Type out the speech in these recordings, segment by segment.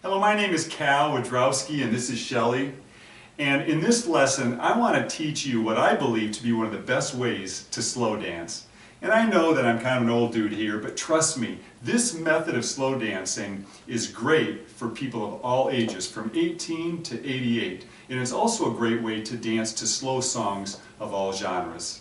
Hello, my name is Cal Wodrowski and this is Shelley. And in this lesson, I want to teach you what I believe to be one of the best ways to slow dance. And I know that I'm kind of an old dude here, but trust me, this method of slow dancing is great for people of all ages, from 18 to 88. And it's also a great way to dance to slow songs of all genres.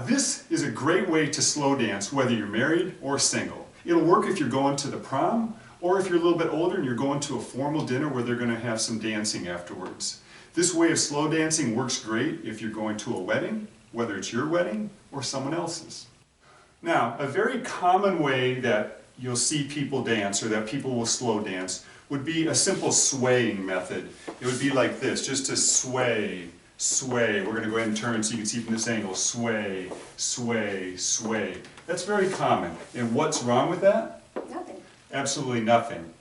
This is a great way to slow dance whether you're married or single. It'll work if you're going to the prom, or if you're a little bit older and you're going to a formal dinner where they're going to have some dancing afterwards. This way of slow dancing works great if you're going to a wedding, whether it's your wedding or someone else's. Now, a very common way that you'll see people dance, or that people will slow dance, would be a simple swaying method. It would be like this, just to sway, sway. We're going to go ahead and turn so you can see from this angle, sway, sway, sway. That's very common. And what's wrong with that? Nothing. Absolutely nothing.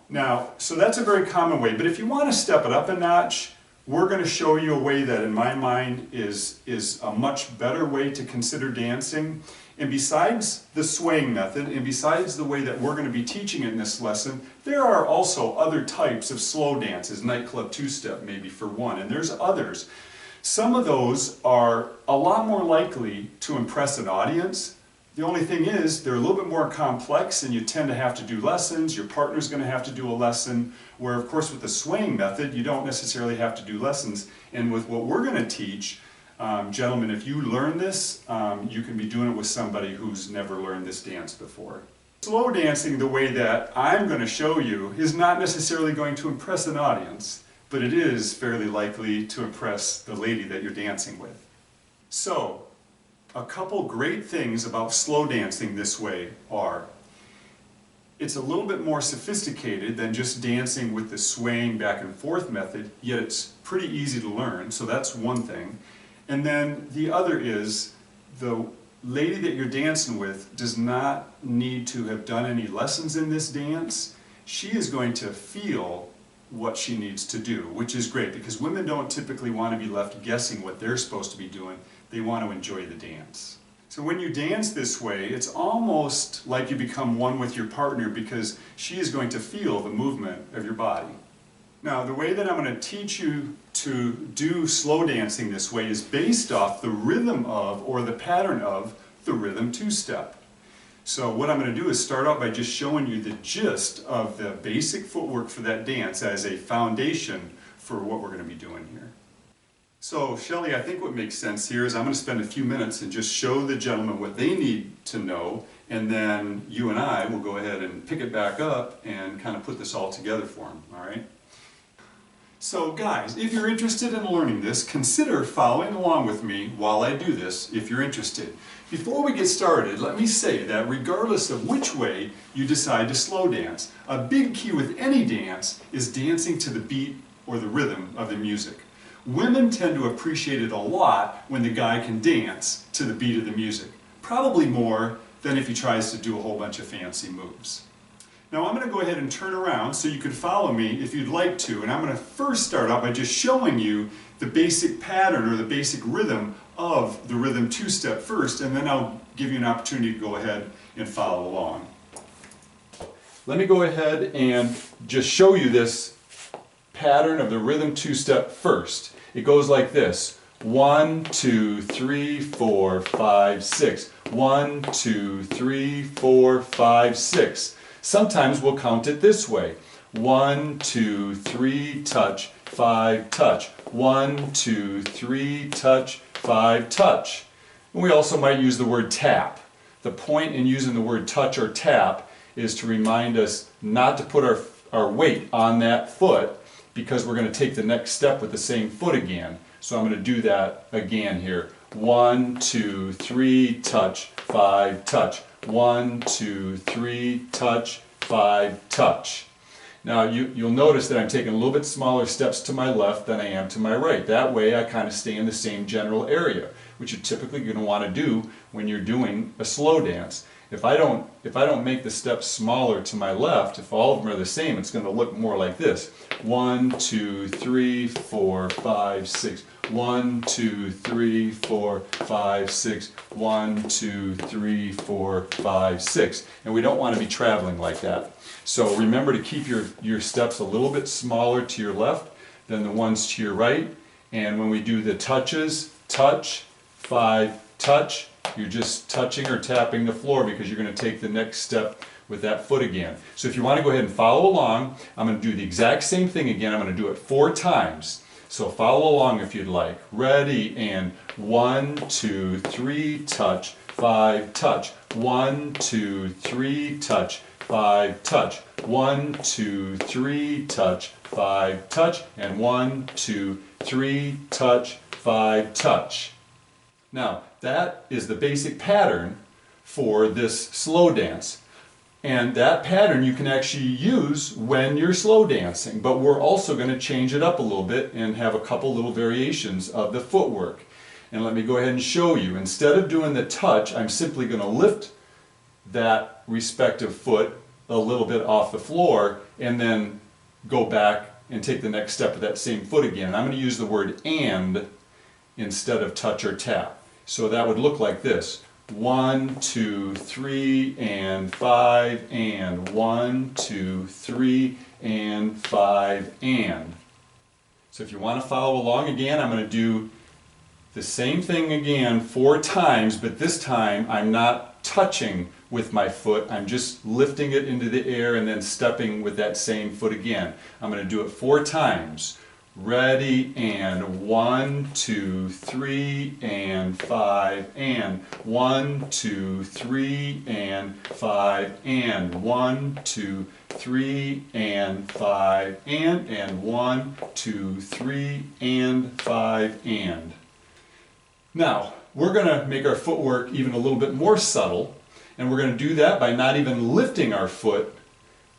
Now, so that's a very common way, but if you want to step it up a notch, we're going to show you a way that in my mind is a much better way to consider dancing. And besides the swaying method, and besides the way that we're going to be teaching in this lesson, there are also other types of slow dances, nightclub two-step maybe for one, and there's others. Some of those are a lot more likely to impress an audience. The only thing is, they're a little bit more complex and you tend to have to do lessons. Your partner's going to have to do a lesson, where of course with the swaying method, you don't necessarily have to do lessons. And with what we're going to teach, gentlemen, if you learn this, you can be doing it with somebody who's never learned this dance before. Slow dancing the way that I'm going to show you is not necessarily going to impress an audience, but it is fairly likely to impress the lady that you're dancing with. So, a couple great things about slow dancing this way are, it's a little bit more sophisticated than just dancing with the swaying back and forth method, yet it's pretty easy to learn, so that's one thing. And then the other is, the lady that you're dancing with does not need to have done any lessons in this dance. She is going to feel what she needs to do, which is great, because women don't typically want to be left guessing what they're supposed to be doing. They want to enjoy the dance. So when you dance this way, it's almost like you become one with your partner, because she is going to feel the movement of your body. Now, the way that I'm going to teach you to do slow dancing this way is based off the rhythm of, or the pattern of, the rhythm two-step. So what I'm going to do is start out by just showing you the gist of the basic footwork for that dance as a foundation for what we're going to be doing here. So Shelley, I think what makes sense here is I'm going to spend a few minutes and just show the gentlemen what they need to know, and then you and I will go ahead and pick it back up and kind of put this all together for them, all right? So guys, if you're interested in learning this, consider following along with me while I do this, if you're interested. Before we get started, let me say that regardless of which way you decide to slow dance, a big key with any dance is dancing to the beat or the rhythm of the music. Women tend to appreciate it a lot when the guy can dance to the beat of the music, probably more than if he tries to do a whole bunch of fancy moves. Now I'm going to go ahead and turn around so you can follow me if you'd like to, and I'm going to first start out by just showing you the basic pattern or the basic rhythm of the rhythm two-step first, and then I'll give you an opportunity to go ahead and follow along. Let me go ahead and just show you this pattern of the rhythm two-step first. It goes like this: 1, 2, 3, 4, 5, 6. 1, 2, 3, 4, 5, 6. Sometimes we'll count it this way: 1, 2, 3, touch, 5, touch. 1, 2, 3, touch, 5, touch. And we also might use the word tap. The point in using the word touch or tap is to remind us not to put our weight on that foot, because we're going to take the next step with the same foot again. So I'm going to do that again here. 1, 2, 3, touch, 5, touch. 1, 2, 3, touch, 5, touch. Now you'll notice that I'm taking a little bit smaller steps to my left than I am to my right. That way I kind of stay in the same general area, which you're typically going to want to do when you're doing a slow dance. If I don't make the steps smaller to my left, if all of them are the same, it's going to look more like this. 1, 2, 3, 4, 5, 6. 1, 2, 3, 4, 5, 6. 1, 2, 3, 4, 5, 6. And we don't want to be traveling like that. So remember to keep your steps a little bit smaller to your left than the ones to your right. And when we do the touches, touch, 5, touch, you're just touching or tapping the floor because you're going to take the next step with that foot again. So if you want to go ahead and follow along, I'm going to do the exact same thing again. I'm going to do it 4 times. So follow along if you'd like. Ready, and 1, 2, 3, touch, 5, touch. 1, 2, 3, touch, 5, touch. 1, 2, 3, touch, 5, touch. And 1, 2, 3, touch, 5, touch. Now, that is the basic pattern for this slow dance. And that pattern you can actually use when you're slow dancing, but we're also going to change it up a little bit and have a couple little variations of the footwork. And let me go ahead and show you. Instead of doing the touch, I'm simply going to lift that respective foot a little bit off the floor and then go back and take the next step of that same foot again. I'm going to use the word and instead of touch or tap. So that would look like this. 1, 2, 3, and 5, and 1, 2, 3, and 5, and. So if you want to follow along again, I'm going to do the same thing again 4 times, but this time I'm not touching with my foot. I'm just lifting it into the air and then stepping with that same foot again. I'm going to do it 4 times. Ready, and 1, 2, 3, and 5, and 1, 2, 3, and 5, and 1, 2, 3, and 5, and 1, 2, 3, and 5, and. Now, we're going to make our footwork even a little bit more subtle, and we're going to do that by not even lifting our foot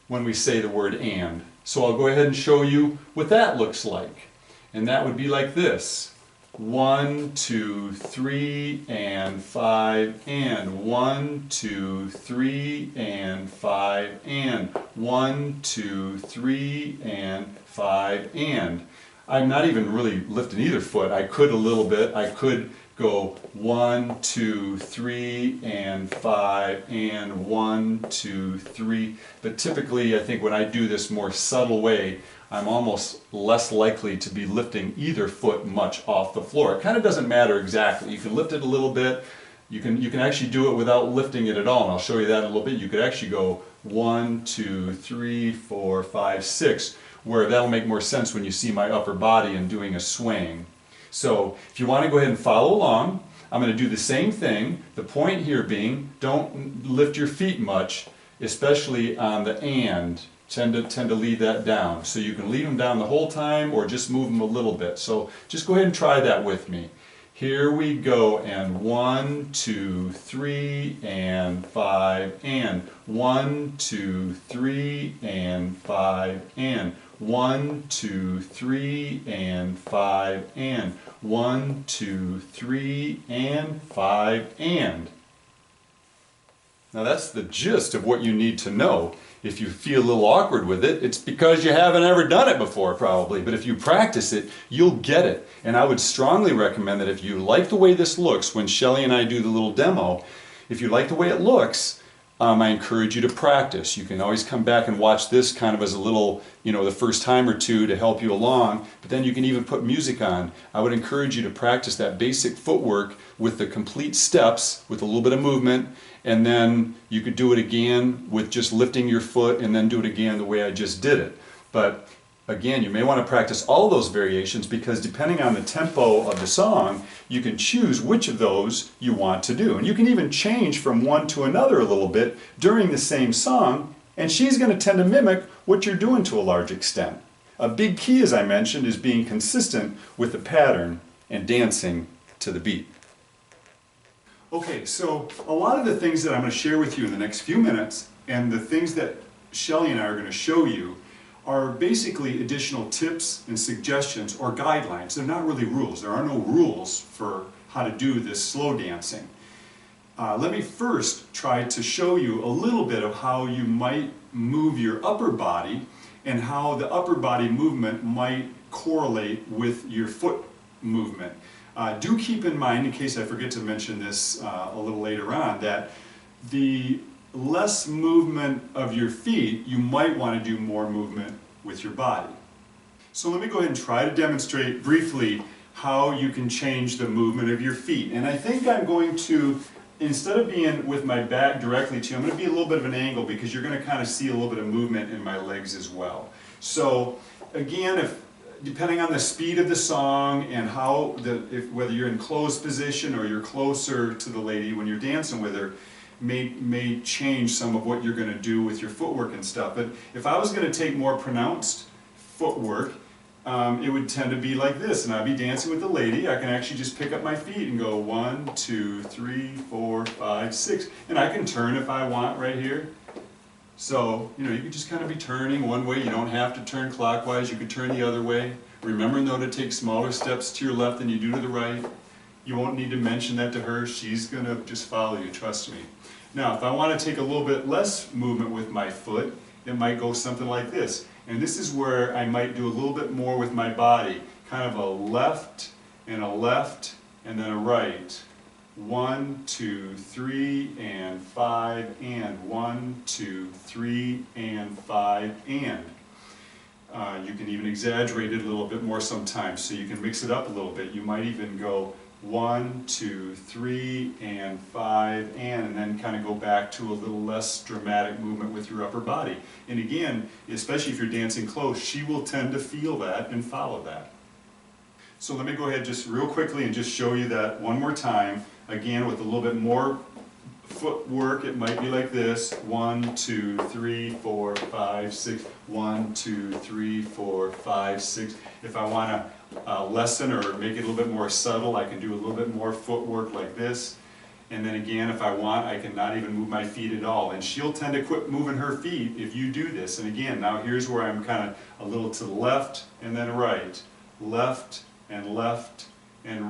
when we say the word and. So I'll go ahead and show you what that looks like. And that would be like this. 1, 2, 3, and 5, and 1, 2, 3, and 5, and 1, 2, 3, and 5, and. I'm not even really lifting either foot. I could a little bit. I could go 1, 2, 3, and 5, and 1, 2, 3. But typically, I think when I do this more subtle way, I'm almost less likely to be lifting either foot much off the floor. It kind of doesn't matter exactly. You can lift it a little bit. You can actually do it without lifting it at all, and I'll show you that in a little bit. You could actually go 1, 2, 3, 4, 5, 6, where that'll make more sense when you see my upper body and doing a swing. So if you want to go ahead and follow along, I'm going to do the same thing. The point here being, don't lift your feet much, especially on the and. Tend to leave that down. So you can leave them down the whole time or just move them a little bit. So just go ahead and try that with me. Here we go, and 1, 2, 3, and 5, and 1, 2, 3, and 5, and 1, 2, 3, and 5, and 1, 2, 3, and 5, and. Now that's the gist of what you need to know. If you feel a little awkward with it, it's because you haven't ever done it before probably. But if you practice it, you'll get it. And I would strongly recommend that if you like the way this looks, when Shelly and I do the little demo, if you like the way it looks, I encourage you to practice. You can always come back and watch this kind of as a little, the first time or two to help you along, but then you can even put music on. I would encourage you to practice that basic footwork with the complete steps, with a little bit of movement, and then you could do it again with just lifting your foot and then do it again the way I just did it. But again, you may want to practice all those variations because depending on the tempo of the song, you can choose which of those you want to do. And you can even change from one to another a little bit during the same song, and she's going to tend to mimic what you're doing to a large extent. A big key, as I mentioned, is being consistent with the pattern and dancing to the beat. Okay, so a lot of the things that I'm going to share with you in the next few minutes and the things that Shelly and I are going to show you are basically additional tips and suggestions or guidelines. They're not really rules. There are no rules for how to do this slow dancing. let me first try to show you a little bit of how you might move your upper body and how the upper body movement might correlate with your foot movement. Do keep in mind, in case I forget to mention this a little later on, that the less movement of your feet, you might want to do more movement with your body. So let me go ahead and try to demonstrate briefly how you can change the movement of your feet. And I think I'm going to, instead of being with my back directly to you, I'm going to be a little bit of an angle because you're going to kind of see a little bit of movement in my legs as well. So again, depending on the speed of the song and whether you're in closed position or you're closer to the lady when you're dancing with her, may change some of what you're going to do with your footwork and stuff. But if I was going to take more pronounced footwork, it would tend to be like this, and I'd be dancing with the lady. I can actually just pick up my feet and go 1, 2, 3, 4, 5, 6, and I can turn if I want right here. So, you can just kind of be turning one way. You don't have to turn clockwise. You could turn the other way. Remember, though, to take smaller steps to your left than you do to the right. You won't need to mention that to her. She's going to just follow you, trust me. Now, if I want to take a little bit less movement with my foot, it might go something like this. And this is where I might do a little bit more with my body. Kind of a left, and then a right. 1, 2, 3, and 5, and 1, 2, 3, and 5, and. You can even exaggerate it a little bit more sometimes, so you can mix it up a little bit. You might even go 1, 2, 3, and 5, and then kind of go back to a little less dramatic movement with your upper body. And again, especially if you're dancing close, she will tend to feel that and follow that. So let me go ahead just real quickly and just show you that one more time. Again, with a little bit more footwork, it might be like this. 1, 2, 3, 4, 5, 6. 1, 2, 3, 4, 5, 6. If I want to lessen or make it a little bit more subtle, I can do a little bit more footwork like this. And then again, if I want, I can not even move my feet at all. And she'll tend to quit moving her feet if you do this. And again, now here's where I'm kind of a little to the left and then right. Left and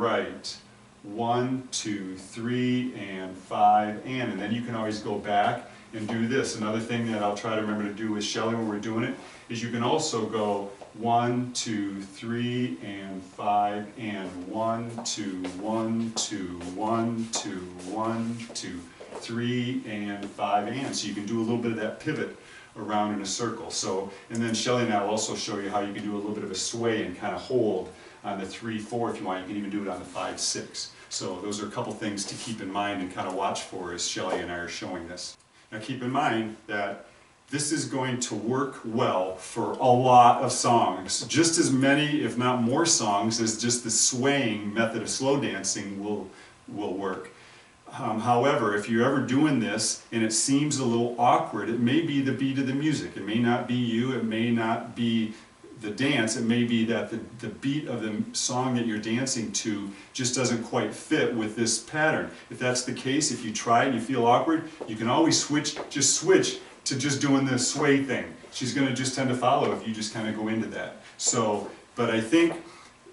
right. 1, 2, 3, and 5, and then you can always go back and do this. Another thing that I'll try to remember to do with Shelley when we're doing it is you can also go 1, 2, 3, and 5, and 1, 2, 1, 2, 1, 2, 1, 2, 3, and 5, and. So you can do a little bit of that pivot around in a circle. So, and then Shelley and I will also show you how you can do a little bit of a sway and kind of hold on the 3, 4 if you want. You can even do it on the 5, 6. So those are a couple things to keep in mind and kind of watch for as Shelley and I are showing this. Now keep in mind that this is going to work well for a lot of songs. Just as many, if not more songs, as just the swaying method of slow dancing will work. However, if you're ever doing this and it seems a little awkward, it may be the beat of the music. It may not be you, it may not be the dance, it may be that the beat of the song that you're dancing to just doesn't quite fit with this pattern. If that's the case, if you try and you feel awkward, you can always switch to just doing the sway thing. She's going to just tend to follow if you just kind of go into that. So, but I think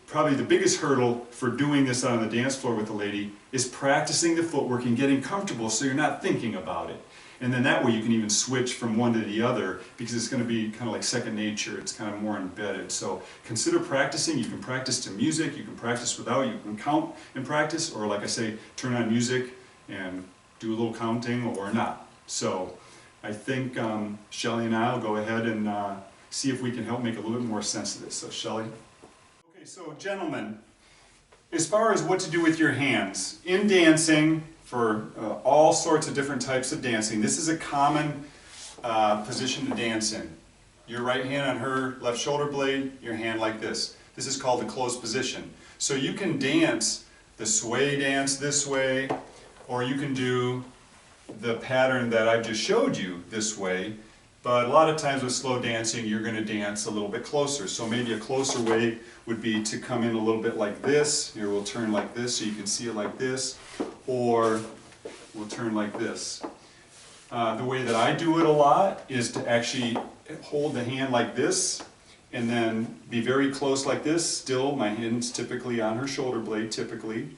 probably the biggest hurdle for doing this on the dance floor with the lady is practicing the footwork and getting comfortable so you're not thinking about it. And then that way you can even switch from one to the other because it's going to be kind of like second nature. It's kind of more embedded. So consider practicing. You can practice to music. You can practice without. You can count and practice. Or like I say, turn on music and do a little counting or not. So I think Shelley and I will go ahead and see if we can help make a little bit more sense of this. So Shelley. Okay, so gentlemen, as far as what to do with your hands, in dancing, for all sorts of different types of dancing. This is a common position to dance in. Your right hand on her left shoulder blade, your hand like this. This is called the closed position. So you can dance the sway dance this way, or you can do the pattern that I've just showed you this way. But a lot of times with slow dancing, you're going to dance a little bit closer. So maybe a closer way would be to come in a little bit like this. Here we'll turn like this so you can see it like this. Or we'll turn like this. The way that I do it a lot is to actually hold the hand like this and then be very close like this. Still, my hand's typically on her shoulder blade, typically.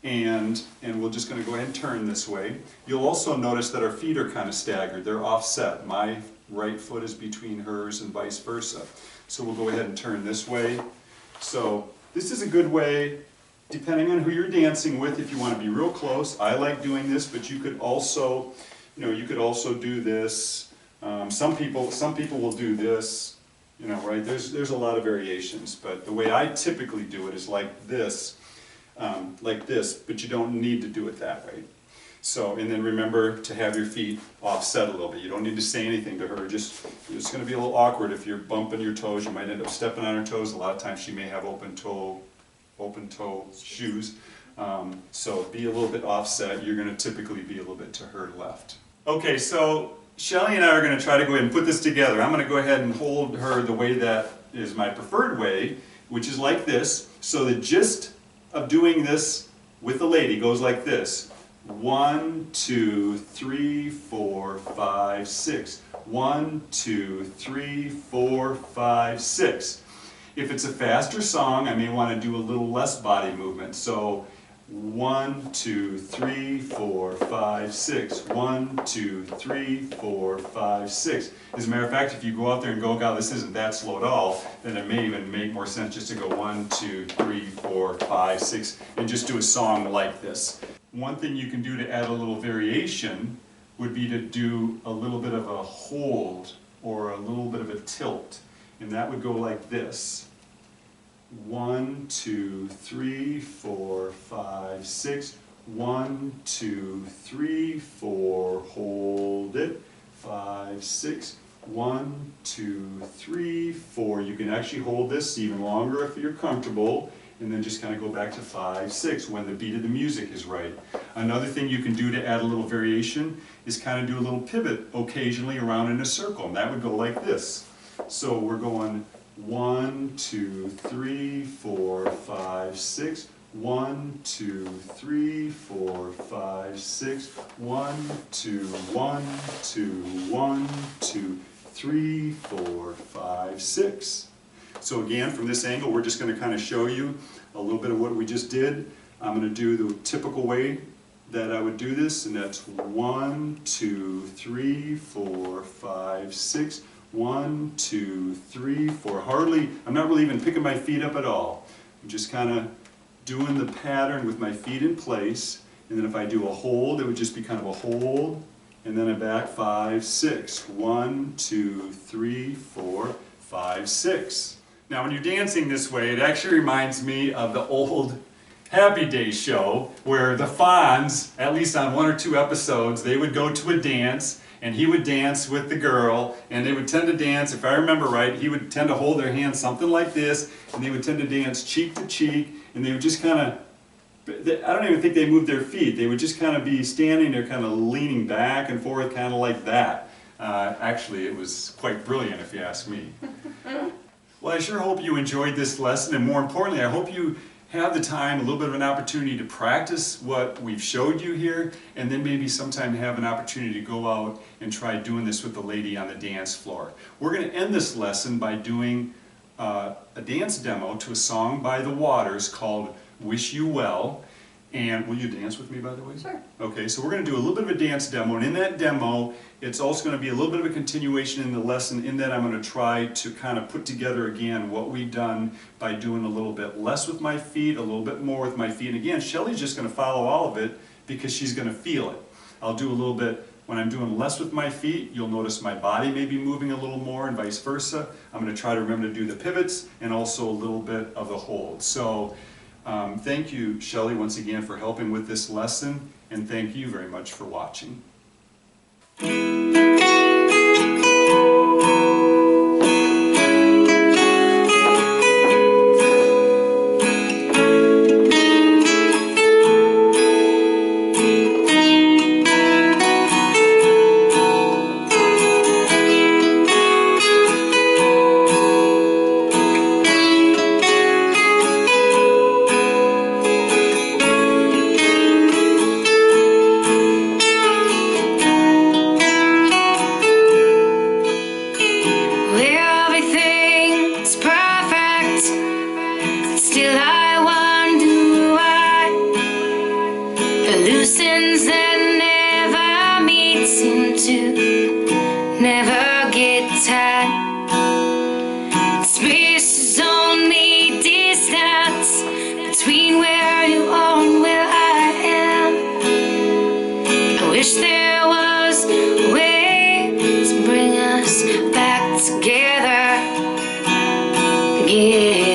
and we're just going to go ahead and turn this way. You'll also notice that our feet are kind of staggered. They're offset. My right foot is between hers and vice versa. So we'll go ahead and turn this way. So this is a good way, depending on who you're dancing with, if you want to be real close. I like doing this, but you could also, you could also do this. Some people will do this, right? There's a lot of variations, but the way I typically do it is like this, but you don't need to do it that way. So, and then remember to have your feet offset a little bit. You don't need to say anything to her. It's going to be a little awkward if you're bumping your toes. You might end up stepping on her toes. A lot of times she may have open toe shoes. So be a little bit offset. You're going to typically be a little bit to her left. Okay, so Shelly and I are going to try to go ahead and put this together. I'm going to go ahead and hold her the way that is my preferred way, which is like this. So the gist of doing this with the lady goes like this. 1, 2, 3, 4, 5, 6. 1, 2, 3, 4, 5, 6. If it's a faster song, I may want to do a little less body movement. So 1, 2, 3, 4, 5, 6. 1, 2, 3, 4, 5, 6. As a matter of fact, if you go out there and go, God, this isn't that slow at all, then it may even make more sense just to go 1, 2, 3, 4, 5, 6, and just do a song like this. One thing you can do to add a little variation would be to do a little bit of a hold or a little bit of a tilt, and that would go like this. 1, 2, 3, 4, 5, 6. 1, 2, 3, 4, hold it. 5, 6. 1, 2, 3, 4. You can actually hold this even longer if you're comfortable, and then just kind of go back to 5, 6 when the beat of the music is right. Another thing you can do to add a little variation is kind of do a little pivot occasionally around in a circle, and that would go like this. So we're going 1, 2, 3, 4, 5, 6. 1, 2, 3, 4, 5, 6. 1, 2, 1, 2, 1, 2, 3, 4, 5, 6. So again, from this angle, we're just going to kind of show you a little bit of what we just did. I'm going to do the typical way that I would do this, and that's 1, 2, 3, 4, 5, 6. 1, 2, 3, 4. I'm not really even picking my feet up at all. I'm just kind of doing the pattern with my feet in place, and then if I do a hold, it would just be kind of a hold, and then a back 5, 6. 1, 2, 3, 4, 5, 6. Now when you're dancing this way, it actually reminds me of the old Happy Days show where the Fonz, at least on 1 or 2 episodes, they would go to a dance and he would dance with the girl, and they would tend to dance, if I remember right, he would tend to hold their hands something like this, and they would tend to dance cheek to cheek, and they would just kind of, I don't even think they moved their feet, they would just kind of be standing there kind of leaning back and forth kind of like that. Actually, it was quite brilliant if you ask me. Well, I sure hope you enjoyed this lesson, and more importantly, I hope you have the time, a little bit of an opportunity to practice what we've showed you here, and then maybe sometime have an opportunity to go out and try doing this with the lady on the dance floor. We're going to end this lesson by doing a dance demo to a song by the Waters called Wish You Well. And will you dance with me, by the way? Sure. Okay, so we're going to do a little bit of a dance demo, and in that demo, it's also going to be a little bit of a continuation in the lesson, in that I'm going to try to kind of put together again what we've done by doing a little bit less with my feet, a little bit more with my feet. And again, Shelly's just going to follow all of it because she's going to feel it. I'll do a little bit, when I'm doing less with my feet, you'll notice my body may be moving a little more and vice versa. I'm going to try to remember to do the pivots and also a little bit of the hold. So thank you, Shelly, once again for helping with this lesson, and thank you very much for watching. Space is only distance between where you are and where I am. I wish there was a way to bring us back together again.